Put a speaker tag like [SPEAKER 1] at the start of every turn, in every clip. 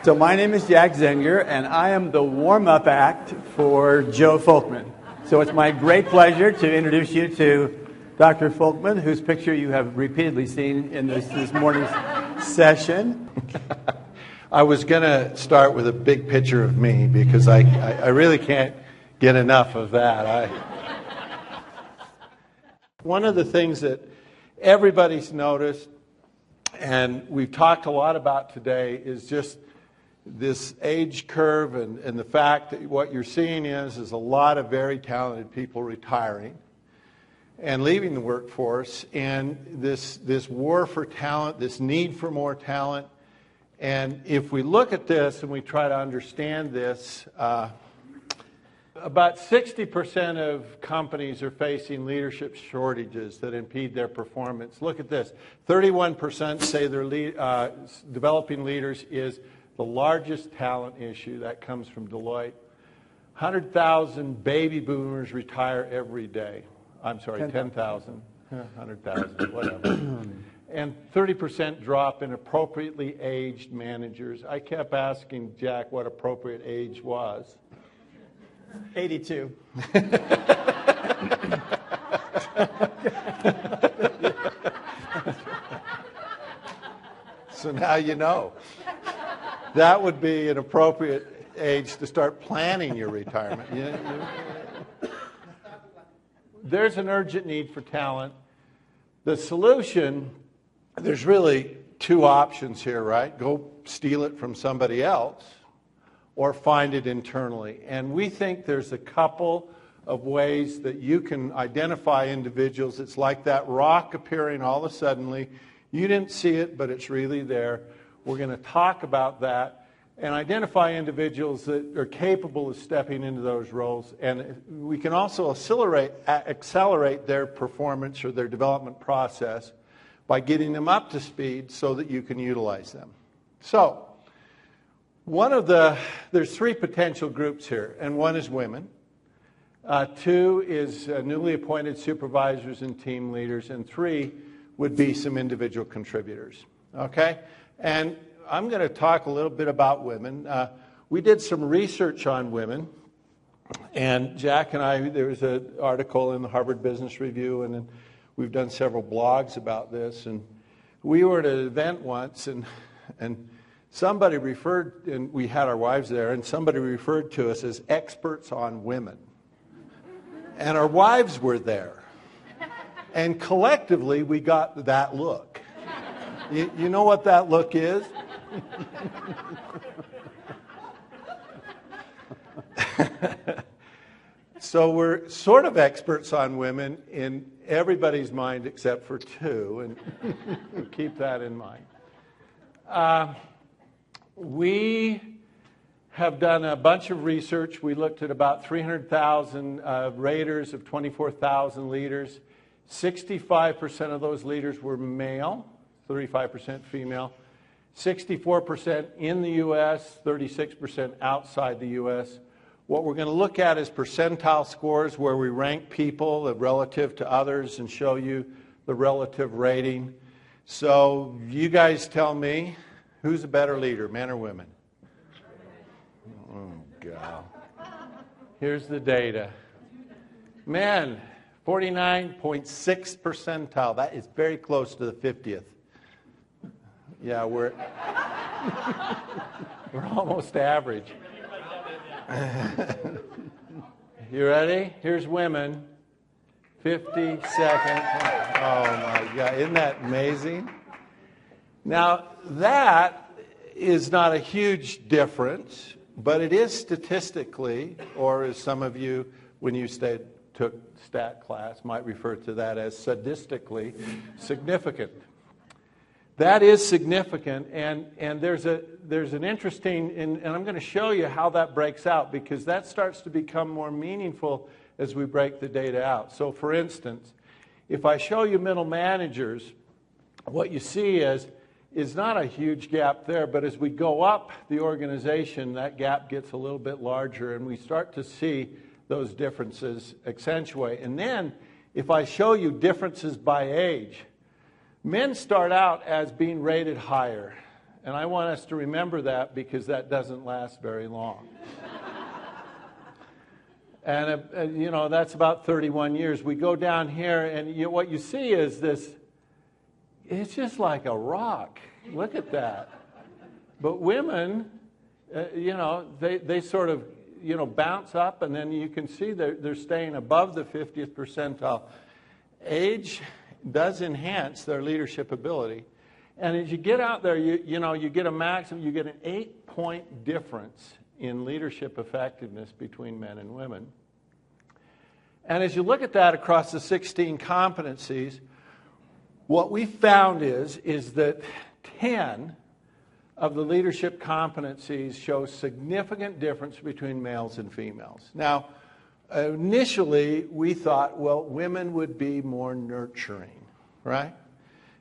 [SPEAKER 1] So my name is Jack Zenger, and I am the warm-up act for Joe Folkman. So it's my great pleasure to introduce you to Dr. Folkman, whose picture you have repeatedly seen in this morning's session.
[SPEAKER 2] I was going to start with a big picture of me because I really can't get enough of that. One of the things that everybody's noticed and we've talked a lot about today is just this age curve and the fact that what you're seeing is a lot of very talented people retiring and leaving the workforce, and this war for talent, this need for more talent. And if we look at this and we try to understand this, about 60% of companies are facing leadership shortages that impede their performance. Look at this. 31% say their developing leaders is the largest talent issue. That comes from Deloitte. 100,000 baby boomers retire every day. I'm sorry, 10,000. 100,000, whatever. And 30% drop in appropriately aged managers. I kept asking Jack what appropriate age was.
[SPEAKER 1] 82.
[SPEAKER 2] So now you know. That would be an appropriate age to start planning your retirement. There's an urgent need for talent. The solution, there's really two options here, right? Go steal it from somebody else or find it internally. And we think there's a couple of ways that you can identify individuals. It's like that rock appearing all of a sudden. You didn't see it, but it's really there. We're going to talk about that and identify individuals that are capable of stepping into those roles. And we can also accelerate their performance or their development process by getting them up to speed so that you can utilize them. So, there's three potential groups here, and one is women. Two is newly appointed supervisors and team leaders, and three would be some individual contributors. Okay? And I'm going to talk a little bit about women. We did some research on women, and Jack and I, there was an article in the Harvard Business Review, and then we've done several blogs about this. And we were at an event once, and somebody referred, and we had our wives there, and somebody referred to us as experts on women. And our wives were there. And collectively, we got that look. You know what that look is? So we're sort of experts on women in everybody's mind except for two, and keep that in mind. We have done a bunch of research. We looked at about 300,000 raters of 24,000 leaders. 65% of those leaders were male, 35% female. 64% in the U.S., 36% outside the U.S. What we're going to look at is percentile scores where we rank people relative to others and show you the relative rating. So you guys tell me, who's a better leader, men or women? Oh, God. Here's the data. Men, 49.6 percentile. That is very close to the 50th. Yeah, we're almost average. You ready? Here's women. 52nd. Oh, my God. Isn't that amazing? Now, that is not a huge difference, but it is statistically, or as some of you, when you took stat class, might refer to that as sadistically significant. That is significant, and there's an interesting, and I'm going to show you how that breaks out, because that starts to become more meaningful as we break the data out. So, for instance, if I show you middle managers, what you see is not a huge gap there, but as we go up the organization, that gap gets a little bit larger, and we start to see those differences accentuate. And then, if I show you differences by age, men start out as being rated higher, And I want us to remember that because that doesn't last very long. And, you know, that's about 31 years. We go down here, and what you see is this, it's just like a rock. Look at that. But women, you know, they sort of, you know, bounce up, and then you can see they're staying above the 50th percentile. Age does enhance their leadership ability. And as you get out there, you know, you get a maximum, you get an 8-point difference in leadership effectiveness between men and women. And as you look at that across the 16 competencies, what we found is that 10 of the leadership competencies show significant difference between males and females. Now, initially, we thought, well, women would be more nurturing, right?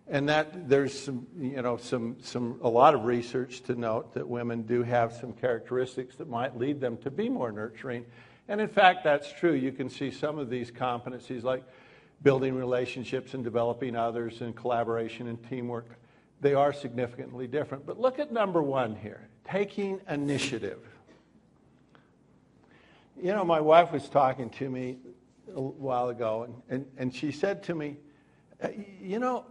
[SPEAKER 2] And that there's some, you know, a lot of research to note that women do have some characteristics that might lead them to be more nurturing. And in fact, that's true. You can see some of these competencies like building relationships and developing others and collaboration and teamwork. They are significantly different. But look at number 1 here, taking initiative. You know, my wife was talking to me a while ago, and she said to me, you know,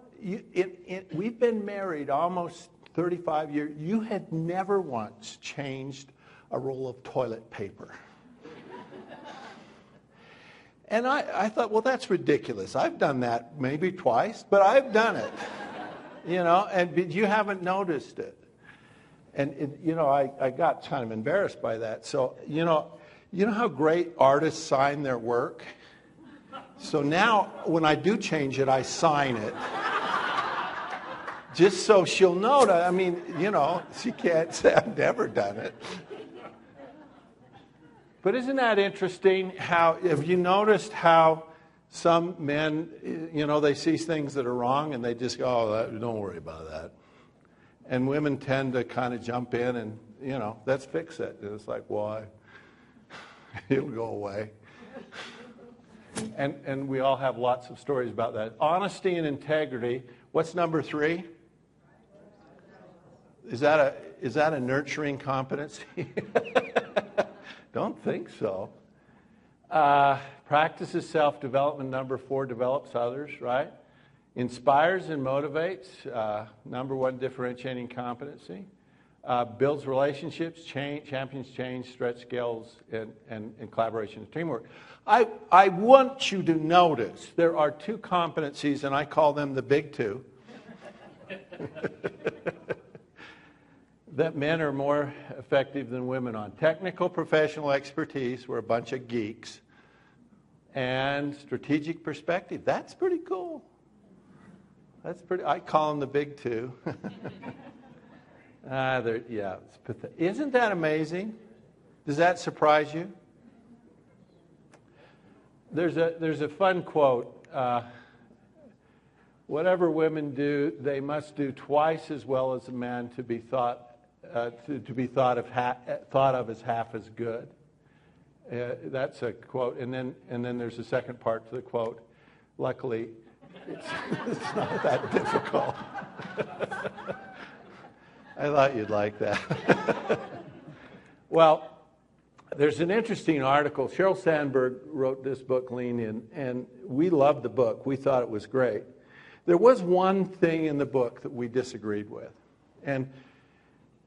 [SPEAKER 2] we've been married almost 35 years. You had never once changed a roll of toilet paper. And I thought, well, that's ridiculous. I've done that maybe twice, but I've done it. You know, but you haven't noticed it. And you know, I got kind of embarrassed by that. So, you know how great artists sign their work? So now, when I do change it, I sign it. Just so she'll know that, I mean, you know, she can't say I've never done it. But isn't that interesting how, have you noticed how some men, you know, they see things that are wrong and they just go, oh, don't worry about that. And women tend to kind of jump in and, you know, let's fix it. And it's like, why? It'll go away. And we all have lots of stories about that. Honesty and integrity. What's number 3? Is that a nurturing competency? Don't think so. Practices self-development. Number 4, develops others, right? Inspires and motivates. Number 1, differentiating competency. Builds relationships, champions change, stretch skills, and collaboration and teamwork. I want you to notice there are 2 competencies, and I call them the big 2. That men are more effective than women on. Technical professional expertise, we're a bunch of geeks. And strategic perspective, that's pretty cool. I call them the big 2. Yeah, it's pathetic. Isn't that amazing? Does that surprise you? There's a fun quote. Whatever women do, they must do twice as well as a man to be thought of as half as good. That's a quote, and then there's a second part to the quote. Luckily, it's not that difficult. I thought you'd like that. Well, there's an interesting article. Sheryl Sandberg wrote this book, Lean In, and we loved the book. We thought it was great. There was one thing in the book that we disagreed with, and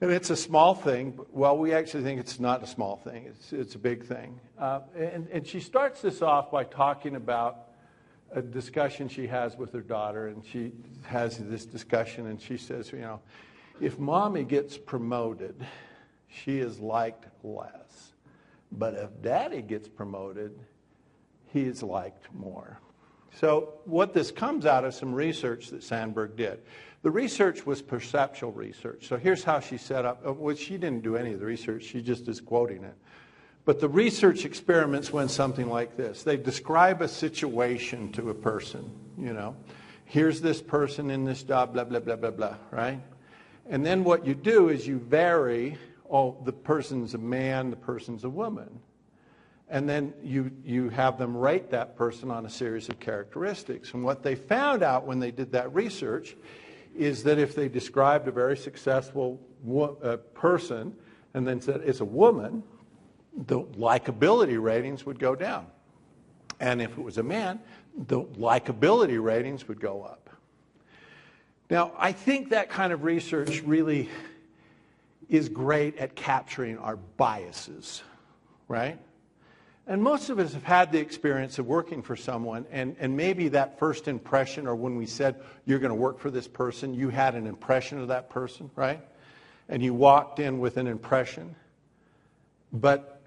[SPEAKER 2] it's a small thing. Well, we actually think it's not a small thing. It's a big thing. And she starts this off by talking about a discussion she has with her daughter, and she has this discussion, and she says, you know, if mommy gets promoted, she is liked less. But if daddy gets promoted, he is liked more. So what this comes out of some research that Sandberg did. The research was perceptual research. So here's how she set up. Well, she didn't do any of the research. She just is quoting it. But the research experiments went something like this. They describe a situation to a person, you know. Here's this person in this job, blah, blah, blah, blah, blah, right? And then what you do is you vary, oh, the person's a man, the person's a woman. And then you have them rate that person on a series of characteristics. And what they found out when they did that research is that if they described a very successful person and then said it's a woman, the likability ratings would go down. And if it was a man, the likability ratings would go up. Now, I think that kind of research really is great at capturing our biases, right? And most of us have had the experience of working for someone, and maybe that first impression, or when we said, you're going to work for this person, you had an impression of that person, right? And you walked in with an impression. But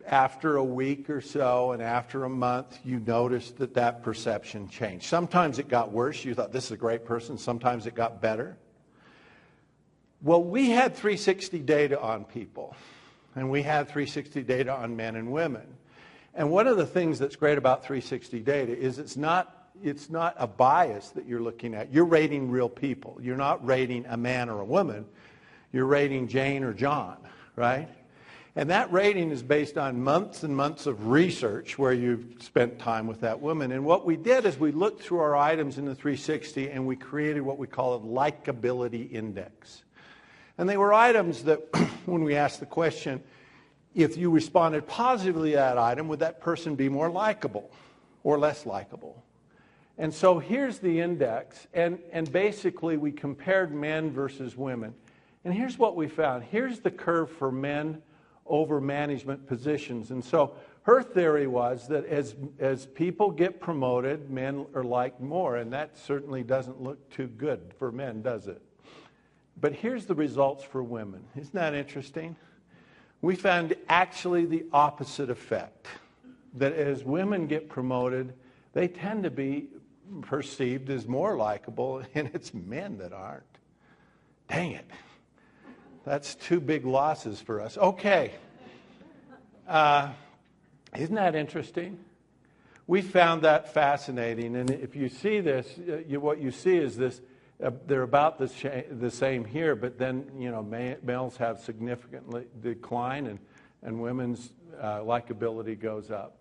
[SPEAKER 2] after a week or so, and after a month, you noticed that that perception changed. Sometimes it got worse. You thought, this is a great person. Sometimes it got better. Well, we had 360 data on people. And we had 360 data on men and women. And one of the things that's great about 360 data is it's not a bias that you're looking at. You're rating real people. You're not rating a man or a woman. You're rating Jane or John, right? And that rating is based on months and months of research where you've spent time with that woman. And what we did is we looked through our items in the 360 and we created what we call a likability index. And they were items that, when we asked the question, if you responded positively to that item, would that person be more likable or less likable? And so here's the index, and basically we compared men versus women. And here's what we found. Here's the curve for men over management positions. And so her theory was that as people get promoted, men are liked more, and that certainly doesn't look too good for men, does it? But here's the results for women. Isn't that interesting? We found actually the opposite effect. That as women get promoted, they tend to be perceived as more likable, and it's men that aren't. Dang it. That's two big losses for us. Okay. Isn't that interesting? We found that fascinating. And if you see this, what you see is this. They're about the same here, but then, males have significantly decline and women's likability goes up.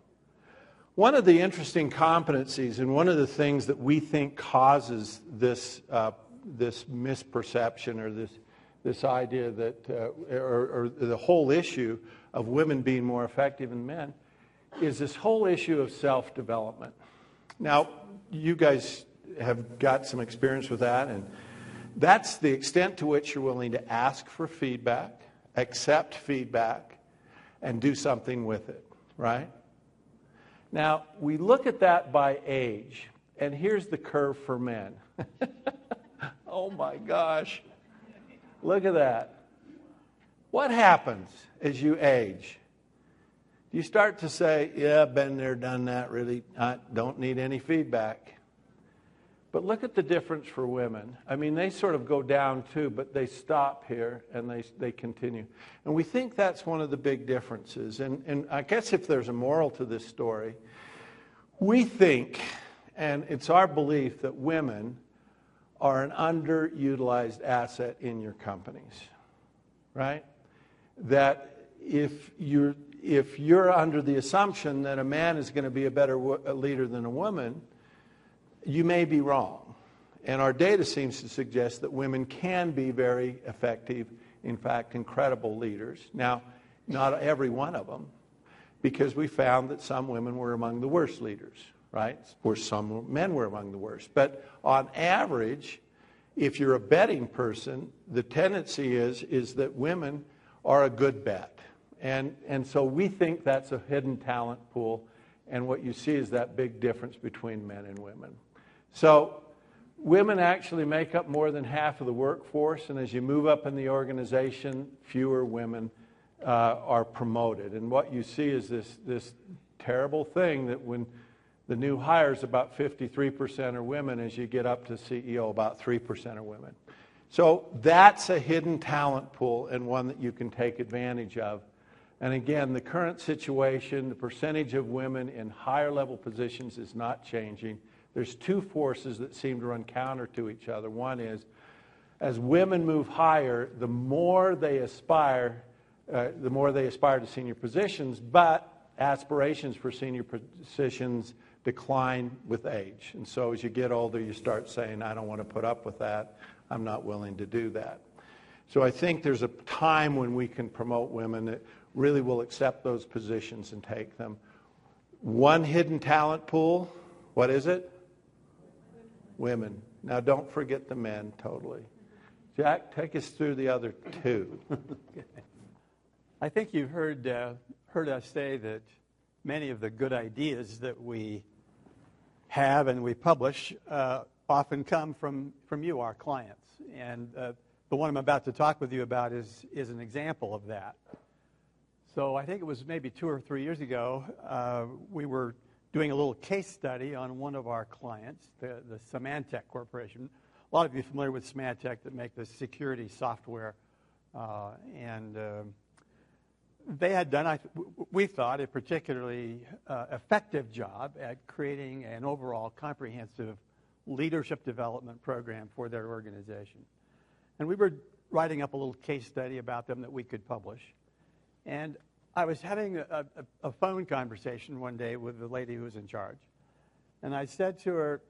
[SPEAKER 2] One of the interesting competencies and one of the things that we think causes this misperception or this idea that, or the whole issue of women being more effective than men is this whole issue of self-development. Now, you guys have got some experience with that, and that's the extent to which you're willing to ask for feedback, accept feedback, and do something with it, right? Now, we look at that by age, and here's the curve for men. Oh my gosh. Look at that. What happens as you age? You start to say, yeah, been there, done that, really, I don't need any feedback. But look at the difference for women. I mean, they sort of go down too, but they stop here and they continue. And we think that's one of the big differences. And I guess if there's a moral to this story, we think, and it's our belief, that women are an underutilized asset in your companies, right? That if you're under the assumption that a man is going to be a better leader than a woman, you may be wrong. And our data seems to suggest that women can be very effective, in fact, incredible leaders. Now, not every one of them, because we found that some women were among the worst leaders, right? Or some men were among the worst. But on average, if you're a betting person, the tendency is that women are a good bet. And so we think that's a hidden talent pool. And what you see is that big difference between men and women. So women actually make up more than half of the workforce, and as you move up in the organization, fewer women are promoted. And what you see is this terrible thing that when the new hires, about 53% are women. As you get up to CEO, about 3% are women. So that's a hidden talent pool and one that you can take advantage of. And again, the current situation, the percentage of women in higher level positions is not changing. There's two forces that seem to run counter to each other. One is, as women move higher, the more they aspire to senior positions, but aspirations for senior positions decline with age. And so as you get older, you start saying, I don't want to put up with that. I'm not willing to do that. So I think there's a time when we can promote women that really will accept those positions and take them. One hidden talent pool, what is it? Women. Now don't forget the men totally. Jack, take us through the other two.
[SPEAKER 1] I think you've heard us say that many of the good ideas that we have and we publish often come from you, our clients. And the one I'm about to talk with you about is an example of that. So I think it was maybe 2 or 3 years ago, we were doing a little case study on one of our clients, the Symantec Corporation. A lot of you are familiar with Symantec that make the security software. They had done, we thought, a particularly effective job at creating an overall comprehensive leadership development program for their organization. And we were writing up a little case study about them that we could publish. And I was having a phone conversation one day with the lady who was in charge. And I said to her,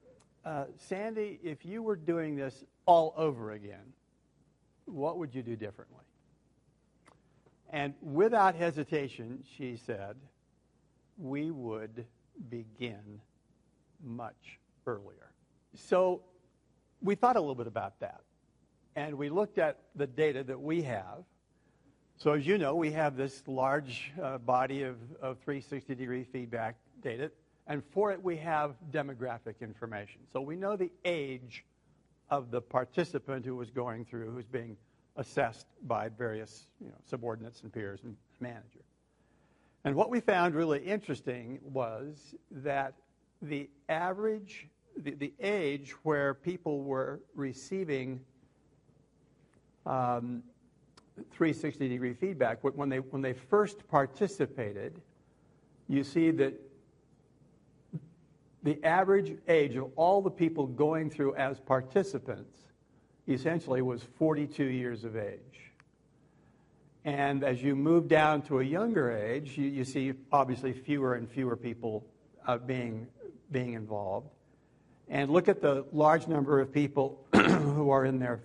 [SPEAKER 1] Sandy, if you were doing this all over again, what would you do differently? And without hesitation, she said, we would begin much earlier. So we thought a little bit about that. And we looked at the data that we have. So as you know, we have this large body of 360-degree feedback data. And for it, we have demographic information. So we know the age of the participant who was going through, who's being assessed by various subordinates and peers and manager. And what we found really interesting was that the average, the age where people were receiving 360-degree feedback, when they first participated, you see that the average age of all the people going through as participants essentially was 42 years of age. And as you move down to a younger age, you see obviously fewer and fewer people being involved. And look at the large number of people who are in their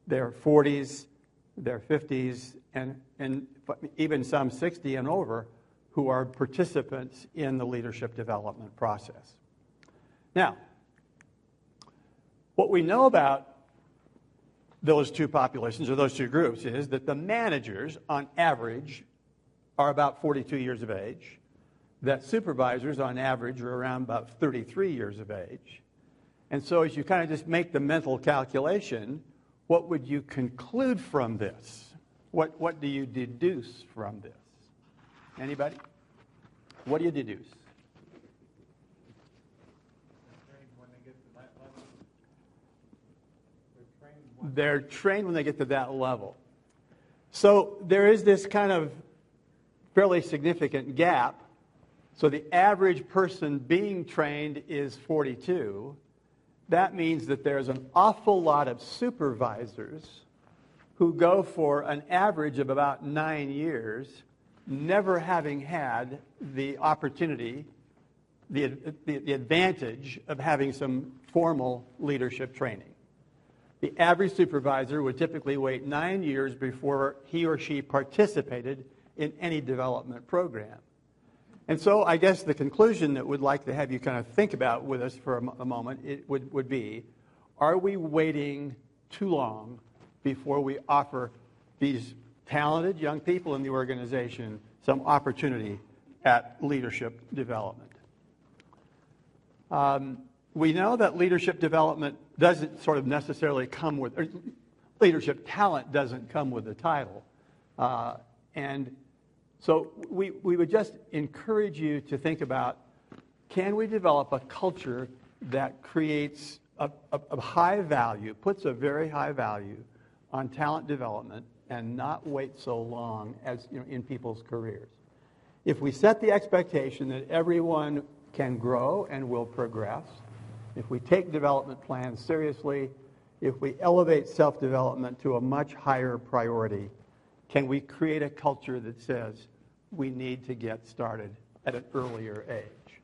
[SPEAKER 1] 40s, their 50s, and even some 60 and over who are participants in the leadership development process. Now, what we know about those two populations, or those two groups, is that the managers, on average, are about 42 years of age, that supervisors, on average, are around about 33 years of age. And so as you kind of just make the mental calculation, what would you conclude from this? What do you deduce from this? Anybody? What do you deduce? They're trained when they get to that level. So there is this kind of fairly significant gap. So the average person being trained is 42. That means that there's an awful lot of supervisors who go for an average of about 9 years, never having had the opportunity, the advantage of having some formal leadership training. The average supervisor would typically wait 9 years before he or she participated in any development program. And so I guess the conclusion that we'd like to have you kind of think about with us for a moment would be, are we waiting too long before we offer these talented young people in the organization some opportunity at leadership development? We know that leadership development doesn't sort of necessarily come with, or leadership talent doesn't come with the title. And so we would just encourage you to think about, can we develop a culture that creates a high value, puts a very high value on talent development and not wait so long as in people's careers? If we set the expectation that everyone can grow and will progress, if we take development plans seriously, if we elevate self-development to a much higher priority, can we create a culture that says we need to get started at an earlier age?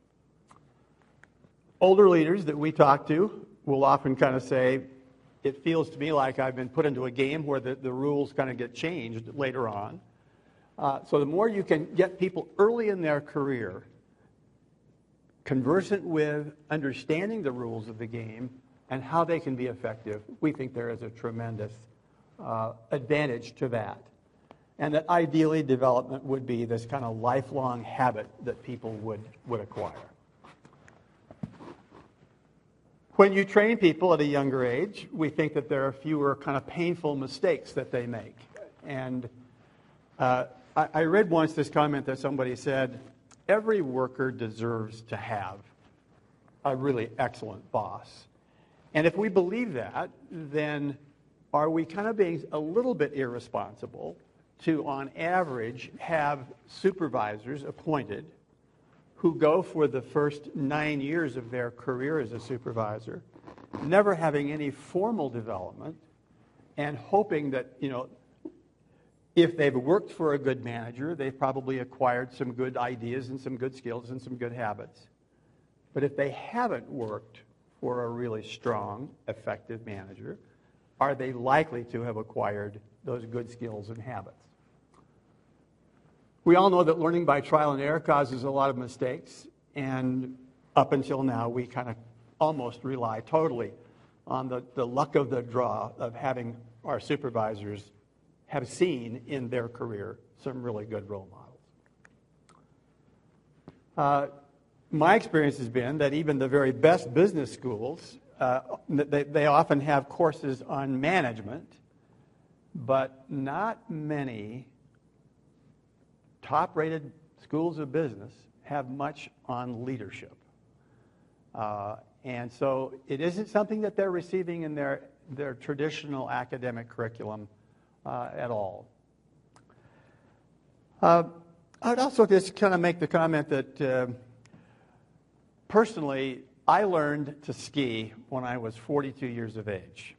[SPEAKER 1] older leaders that we talk to will often kind of say, it feels to me like I've been put into a game where the rules kind of get changed later on. So the more you can get people early in their career conversant with understanding the rules of the game and how they can be effective, we think there is a tremendous advantage to that. And that ideally development would be this kind of lifelong habit that people would acquire. When you train people at a younger age, we think that there are fewer kind of painful mistakes that they make. And I read once this comment that somebody said, every worker deserves to have a really excellent boss. And if we believe that, then are we kind of being a little bit irresponsible to, on average, have supervisors appointed who go for the first 9 years of their career as a supervisor, never having any formal development, and hoping that, if they've worked for a good manager, they've probably acquired some good ideas and some good skills and some good habits. But if they haven't worked for a really strong, effective manager, are they likely to have acquired those good skills and habits? We all know that learning by trial and error causes a lot of mistakes, and up until now, we kind of almost rely totally on the luck of the draw of having our supervisors have seen in their career some really good role models. My experience has been that even the very best business schools, they often have courses on management, but not many top-rated schools of business have much on leadership. And so it isn't something that they're receiving in their traditional academic curriculum at all. I would also just kind of make the comment that personally, I learned to ski when I was 42 years of age.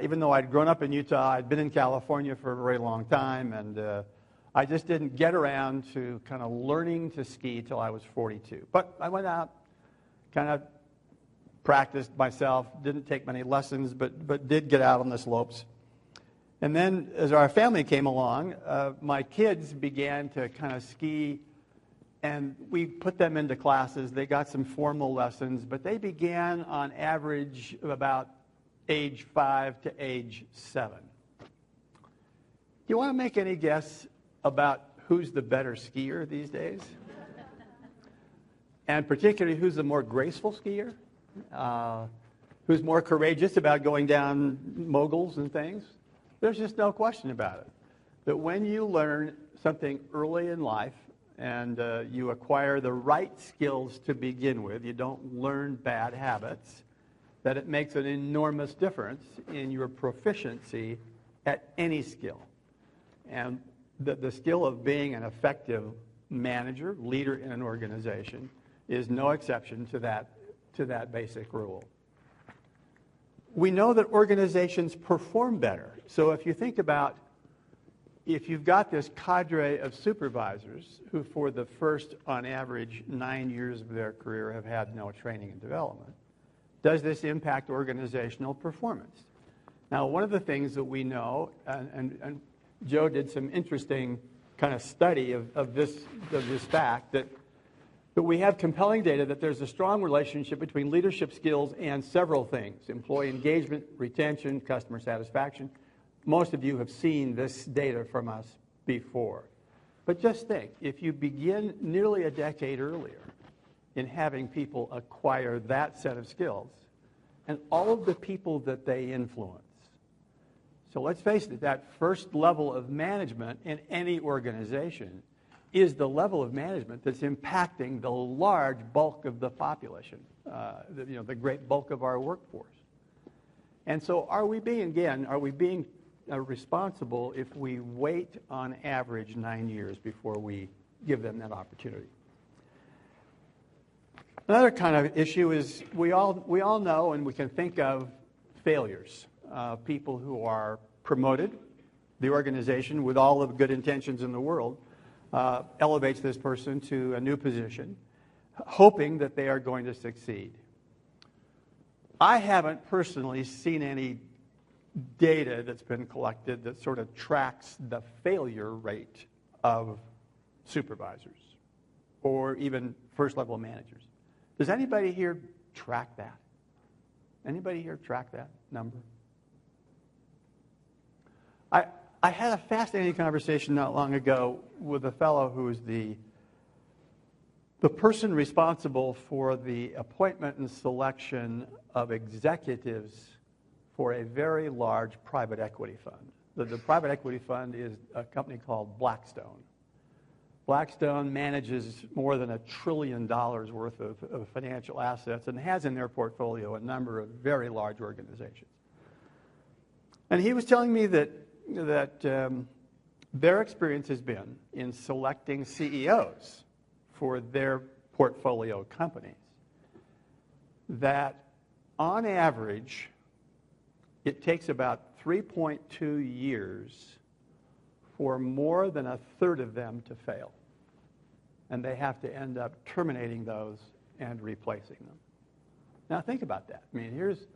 [SPEAKER 1] Even though I'd grown up in Utah, I'd been in California for a very long time, and I just didn't get around to kind of learning to ski till I was 42. But I went out, kind of practiced myself, didn't take many lessons, but did get out on the slopes. And then as our family came along, my kids began to kind of ski, and we put them into classes. They got some formal lessons, but they began on average of about age 5 to age 7. Do you want to make any guess about who's the better skier these days? And particularly, who's the more graceful skier? Who's more courageous about going down moguls and things? There's just no question about it. That when you learn something early in life and you acquire the right skills to begin with, you don't learn bad habits, that it makes an enormous difference in your proficiency at any skill. And the skill of being an effective manager, leader in an organization, is no exception to that basic rule. We know that organizations perform better. So if you think about, if you've got this cadre of supervisors who for the first, on average, 9 years of their career have had no training and development, does this impact organizational performance? Now, one of the things that we know, and Joe did some interesting kind of study of this fact, that we have compelling data that there's a strong relationship between leadership skills and several things: employee engagement, retention, customer satisfaction. Most of you have seen this data from us before. But just think, if you begin nearly a decade earlier in having people acquire that set of skills, and all of the people that they influence. So let's face it, that first level of management in any organization is the level of management that's impacting the large bulk of the population, the great bulk of our workforce. And so are we being responsible if we wait on average 9 years before we give them that opportunity? Another kind of issue is we all know and we can think of failures, people who are promoted. The organization, with all of the good intentions in the world, elevates this person to a new position. hoping that they are going to succeed. I haven't personally seen any data that's been collected that sort of tracks the failure rate of supervisors or even first-level managers. Does anybody here track that? Anybody here track that number? I had a fascinating conversation not long ago with a fellow who is the person responsible for the appointment and selection of executives for a very large private equity fund. The private equity fund is a company called Blackstone. Blackstone manages more than $1 trillion worth of financial assets and has in their portfolio a number of very large organizations. And he was telling me that their experience has been in selecting CEOs for their portfolio companies, that on average, it takes about 3.2 years for more than a third of them to fail. And they have to end up terminating those and replacing them. Now think about that. I mean, here's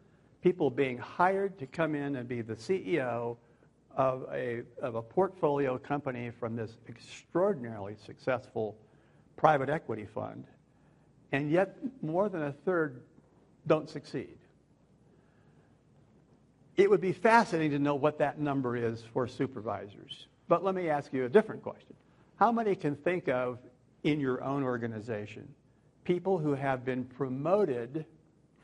[SPEAKER 1] people being hired to come in and be the CEO of a portfolio company from this extraordinarily successful private equity fund, and yet more than a third don't succeed. It would be fascinating to know what that number is for supervisors. But let me ask you a different question. How many can think of in your own organization people who have been promoted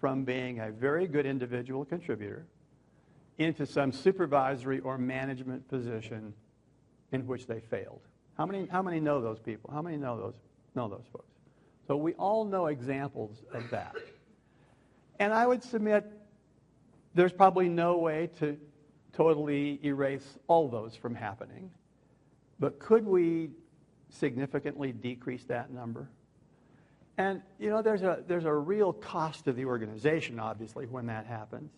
[SPEAKER 1] from being a very good individual contributor into some supervisory or management position in which they failed? How many know those people? How many know those folks? So we all know examples of that. And I would submit there's probably no way to totally erase all those from happening. But could we significantly decrease that number? And, you know, there's a real cost to the organization, obviously, when that happens.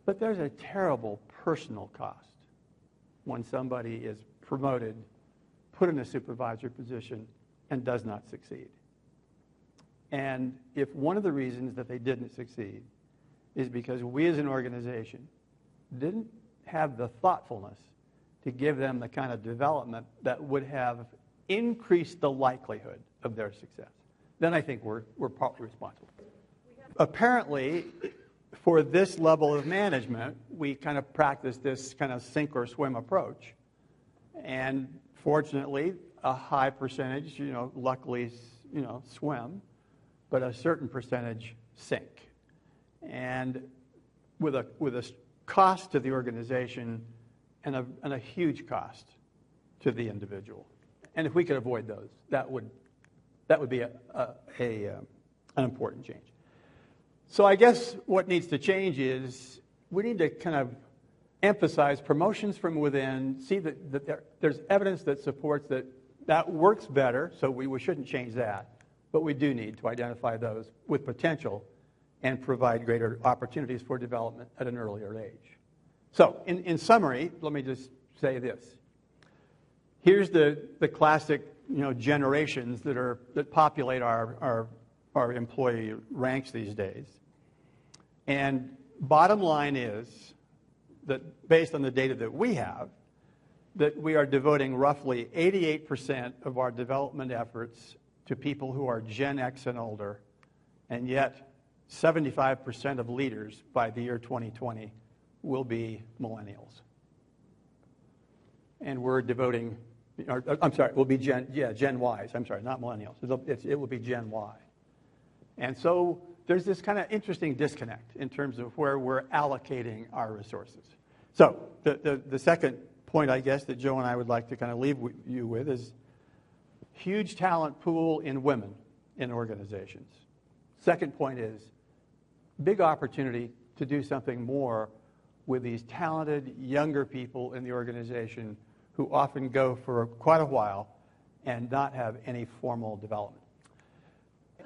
[SPEAKER 1] But there's a terrible personal cost when somebody is promoted, put in a supervisor position, and does not succeed. And if one of the reasons that they didn't succeed is because we as an organization didn't have the thoughtfulness to give them the kind of development that would have increased the likelihood of their success, then I think we're partly responsible. Apparently, for this level of management, we kind of practice this kind of sink or swim approach. And fortunately, a high percentage, luckily, swim, but a certain percentage sink. And with a cost to the organization and a huge cost to the individual. And if we could avoid those, that would be an important change. So I guess what needs to change is we need to kind of emphasize promotions from within, see that there's evidence that supports that works better, so we shouldn't change that. But we do need to identify those with potential and provide greater opportunities for development at an earlier age. So in summary, let me just say this. Here's the classic generations that populate our employee ranks these days. And bottom line is that based on the data that we have, that we are devoting roughly 88% of our development efforts to people who are Gen X and older, and yet 75% of leaders by the year 2020 will be millennials. And we're devoting, will be Gen Ys. I'm sorry, not millennials. It will be Gen Y. And so there's this kind of interesting disconnect in terms of where we're allocating our resources. So the second point, I guess, that Joe and I would like to kind of leave you with is huge talent pool in women in organizations. Second point is big opportunity to do something more with these talented younger people in the organization who often go for quite a while and not have any formal development.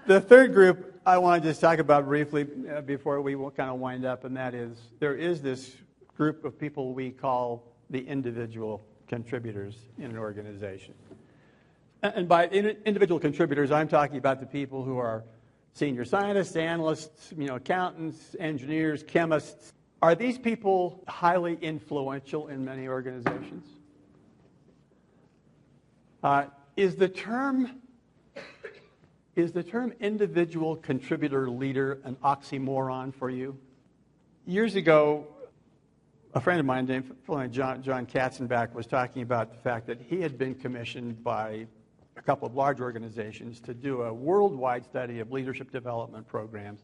[SPEAKER 1] The third group I want to just talk about briefly before we will kind of wind up, and that is there is this group of people we call the individual contributors in an organization. And by individual contributors, I'm talking about the people who are senior scientists, analysts, accountants, engineers, chemists. Are these people highly influential in many organizations? Is the term individual contributor leader an oxymoron for you? Years ago, a friend of mine named John Katzenbach was talking about the fact that he had been commissioned by a couple of large organizations to do a worldwide study of leadership development programs.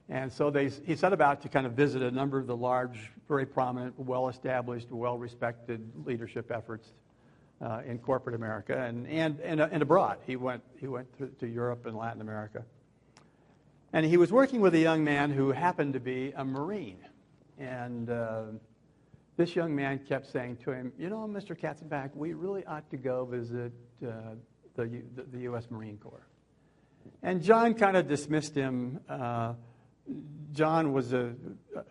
[SPEAKER 1] And so he set about to kind of visit a number of the large, very prominent, well-established, well-respected leadership efforts in corporate America and abroad. He went to Europe and Latin America. And he was working with a young man who happened to be a Marine. And this young man kept saying to him, Mr. Katzenbach, we really ought to go visit the U.S. Marine Corps. And John kind of dismissed him. John was a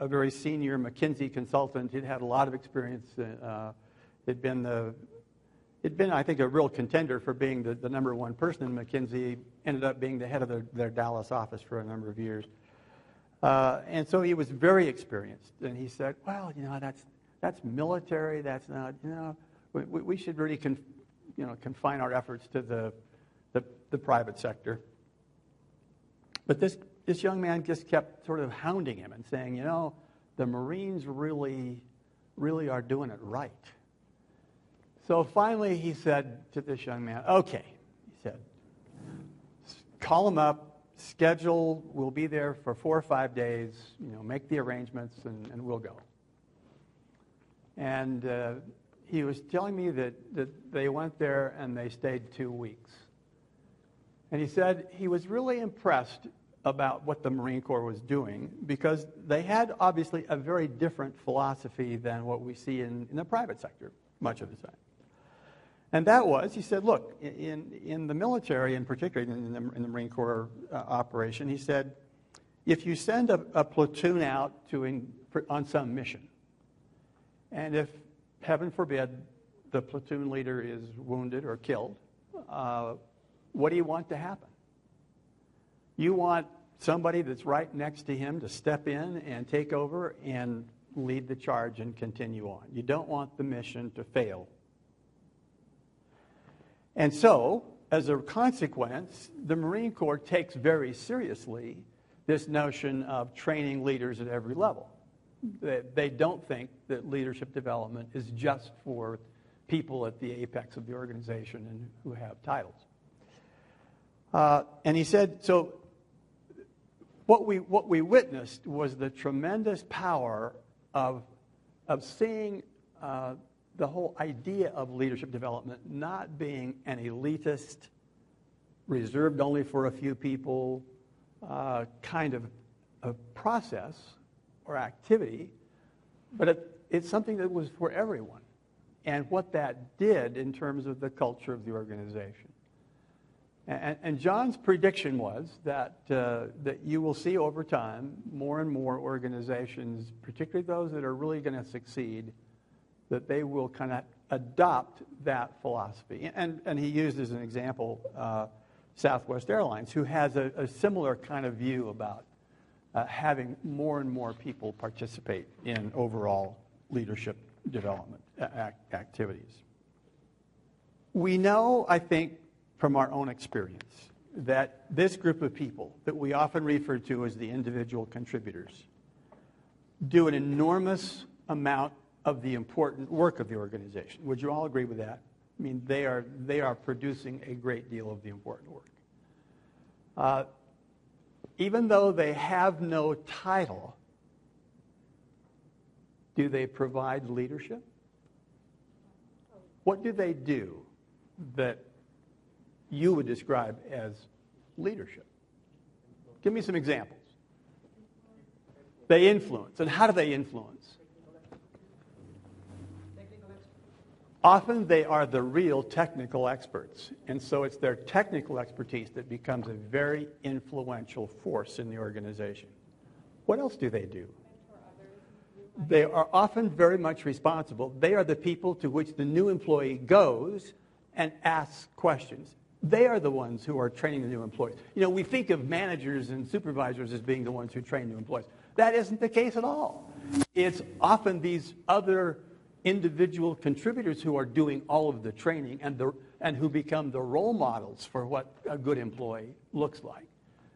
[SPEAKER 1] very senior McKinsey consultant. He'd had a lot of experience. He'd been, I think, a real contender for being the number one person in McKinsey. Ended up being the head of their Dallas office for a number of years. And so he was very experienced. And he said, well, that's military. That's not, we should really confine our efforts to the private sector. But this young man just kept sort of hounding him and saying, the Marines really are doing it right. So finally he said to this young man, okay, he said, call him up, schedule, we'll be there for 4 or 5 days, make the arrangements and we'll go. And he was telling me that they went there and they stayed 2 weeks. And he said he was really impressed about what the Marine Corps was doing because they had obviously a very different philosophy than what we see in the private sector much of the time. And that was, he said, look, in the military, in particular in the Marine Corps operation, he said, if you send a platoon out on some mission, and if, heaven forbid, the platoon leader is wounded or killed, what do you want to happen? You want somebody that's right next to him to step in and take over and lead the charge and continue on. You don't want the mission to fail. And so, as a consequence, the Marine Corps takes very seriously this notion of training leaders at every level. They don't think that leadership development is just for people at the apex of the organization and who have titles. And he said, so what we witnessed was the tremendous power of seeing the whole idea of leadership development not being an elitist, reserved only for a few people kind of a process or activity, but it's something that was for everyone. And what that did in terms of the culture of the organization. And John's prediction was that you will see over time more and more organizations, particularly those that are really going to succeed, that they will kind of adopt that philosophy. And he used as an example Southwest Airlines, who has a similar kind of view about having more and more people participate in overall leadership development activities. We know, I think, from our own experience, that this group of people that we often refer to as the individual contributors do an enormous amount of the important work of the organization. Would you all agree with that? I mean, they are producing a great deal of the important work. Even though they have no title, do they provide leadership? What do they do that you would describe as leadership? Give me some examples. They influence. And how do they influence? Often they are the real technical experts. And so it's their technical expertise that becomes a very influential force in the organization. What else do they do? They are often very much responsible. They are the people to which the new employee goes and asks questions. They are the ones who are training the new employees. We think of managers and supervisors as being the ones who train new employees. That isn't the case at all. It's often these other individual contributors who are doing all of the training and who become the role models for what a good employee looks like.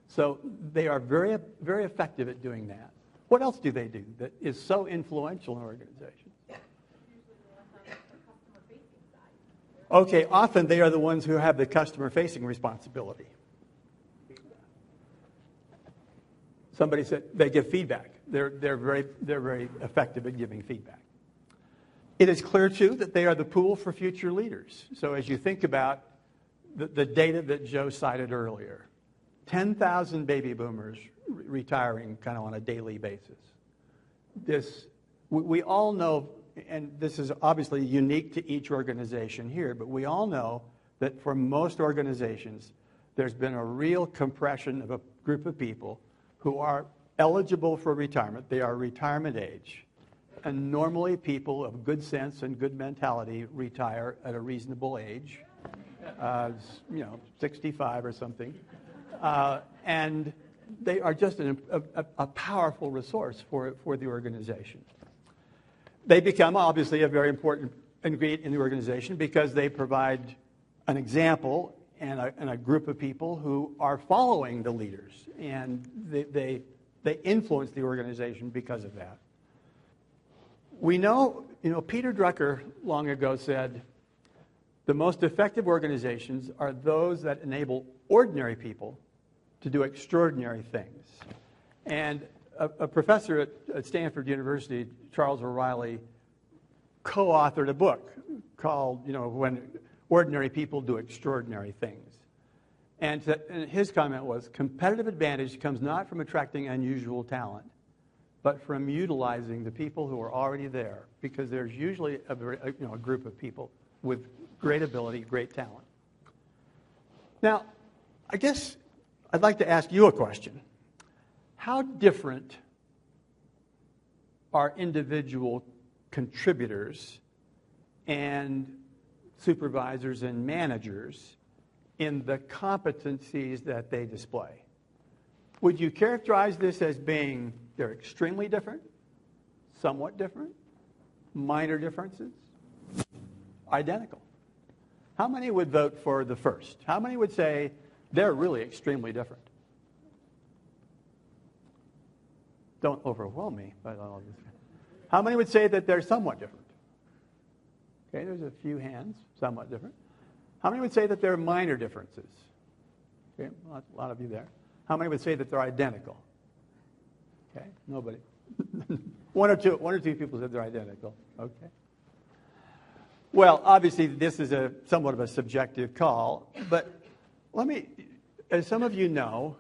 [SPEAKER 1] So they are very, very effective at doing that. What else do they do that is so influential in organizations? Okay, often they are the ones who have the customer-facing responsibility. Somebody said they give feedback. They're very effective at giving feedback. It is clear, too, that they are the pool for future leaders. So as you think about the data that Joe cited earlier, 10,000 baby boomers retiring kind of on a daily basis. We all know, and this is obviously unique to each organization here, but we all know that for most organizations, there's been a real compression of a group of people who are eligible for retirement. They are retirement age. And normally people of good sense and good mentality retire at a reasonable age, 65 or something. And they are just a powerful resource for the organization. They become, obviously, a very important ingredient in the organization because they provide an example and a group of people who are following the leaders. And they influence the organization because of that. We know, Peter Drucker long ago said, the most effective organizations are those that enable ordinary people to do extraordinary things. And a professor at Stanford University, Charles O'Reilly, co-authored a book called, When Ordinary People Do Extraordinary Things. And his comment was, competitive advantage comes not from attracting unusual talent, but from utilizing the people who are already there, because there's usually a group of people with great ability, great talent. Now, I guess I'd like to ask you a question. How different are individual contributors and supervisors and managers in the competencies that they display? Would you characterize this as being they're extremely different, somewhat different, minor differences, identical? How many would vote for the first? How many would say they're really extremely different? Don't overwhelm me. How many would say that they're somewhat different? Okay, there's a few hands, somewhat different. How many would say that there are minor differences? Okay, a lot of you there. How many would say that they're identical? Okay, nobody. One or two people said they're identical. Okay. Well, obviously, this is somewhat of a subjective call, but as some of you know,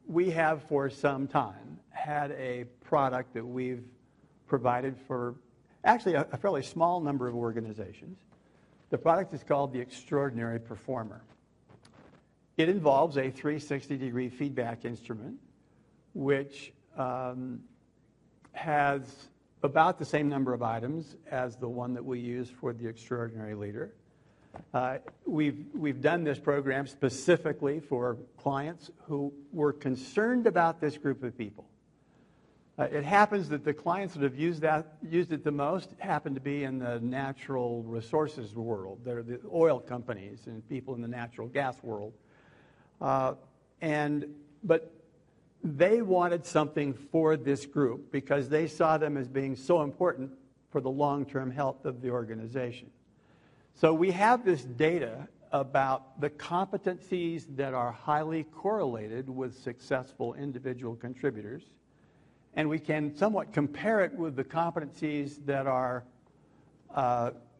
[SPEAKER 1] we have for some time had a product that we've provided for actually a fairly small number of organizations. The product is called the Extraordinary Performer. It involves a 360-degree feedback instrument, which has about the same number of items as the one that we use for the Extraordinary Leader. We've done this program specifically for clients who were concerned about this group of people. It happens that the clients that have used it the most happen to be in the natural resources world. They're the oil companies and people in the natural gas world. But they wanted something for this group because they saw them as being so important for the long-term health of the organization. So we have this data about the competencies that are highly correlated with successful individual contributors, and we can somewhat compare it with the competencies that are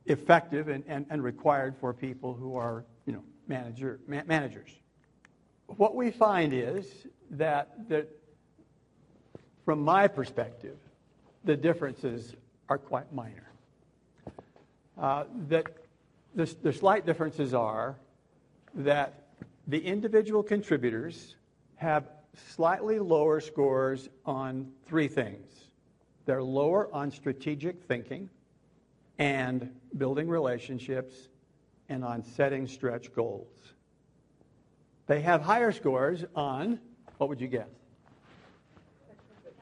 [SPEAKER 1] effective and required for people who are, managers. What we find is that from my perspective, the differences are quite minor. That the slight differences are that the individual contributors have slightly lower scores on three things. They're lower on strategic thinking and building relationships and on setting stretch goals. They have higher scores on, what would you guess?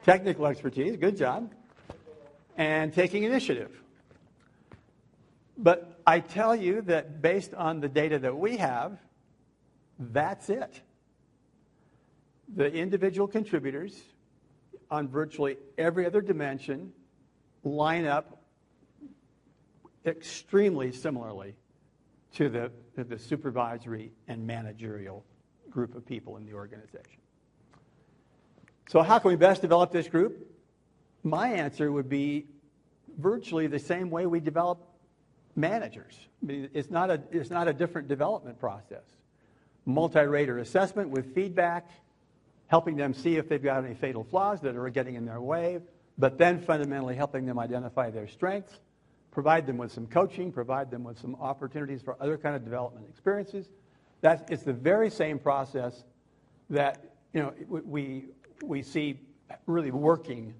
[SPEAKER 1] Technical expertise, good job, and taking initiative. But I tell you that based on the data that we have, that's it. The individual contributors on virtually every other dimension line up extremely similarly to the supervisory and managerial group of people in the organization. So how can we best develop this group? My answer would be virtually the same way we develop managers. I mean, it's not a different development process. Multi-rater assessment with feedback, helping them see if they've got any fatal flaws that are getting in their way, but then fundamentally helping them identify their strengths, provide them with some coaching, provide them with some opportunities for other kind of development experiences. It's the very same process that we see really working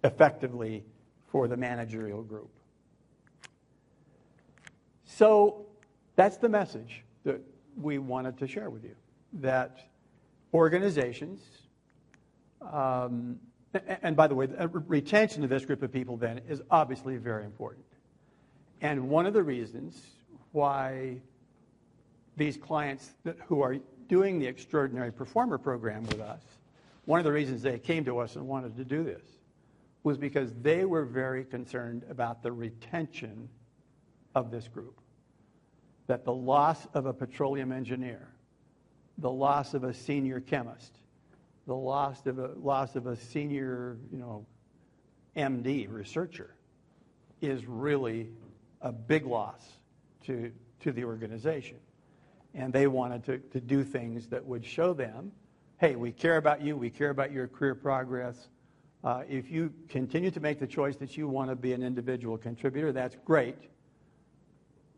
[SPEAKER 1] effectively for the managerial group. So that's the message that we wanted to share with you, that organizations, and by the way, retention of this group of people then is obviously very important. And one of the reasons why these clients who are doing the Extraordinary Performer Program with us, one of the reasons they came to us and wanted to do this was because they were very concerned about the retention of this group. That the loss of a petroleum engineer, the loss of a senior chemist, the loss of a senior, MD researcher is really a big loss to the organization. And they wanted to do things that would show them, hey, we care about you, we care about your career progress. If you continue to make the choice that you want to be an individual contributor, that's great.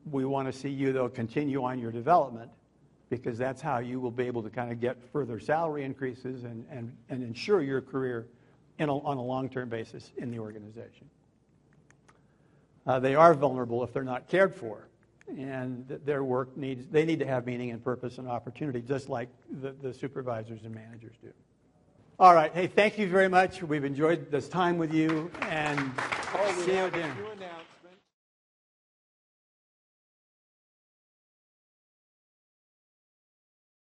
[SPEAKER 1] We want to see you, though, continue on your development, because that's how you will be able to kind of get further salary increases and ensure your career on a long-term basis in the organization. They are vulnerable if they're not cared for, and their work they need to have meaning and purpose and opportunity, just like the supervisors and managers do. All right. Hey, thank you very much. We've enjoyed this time with you, and see you again.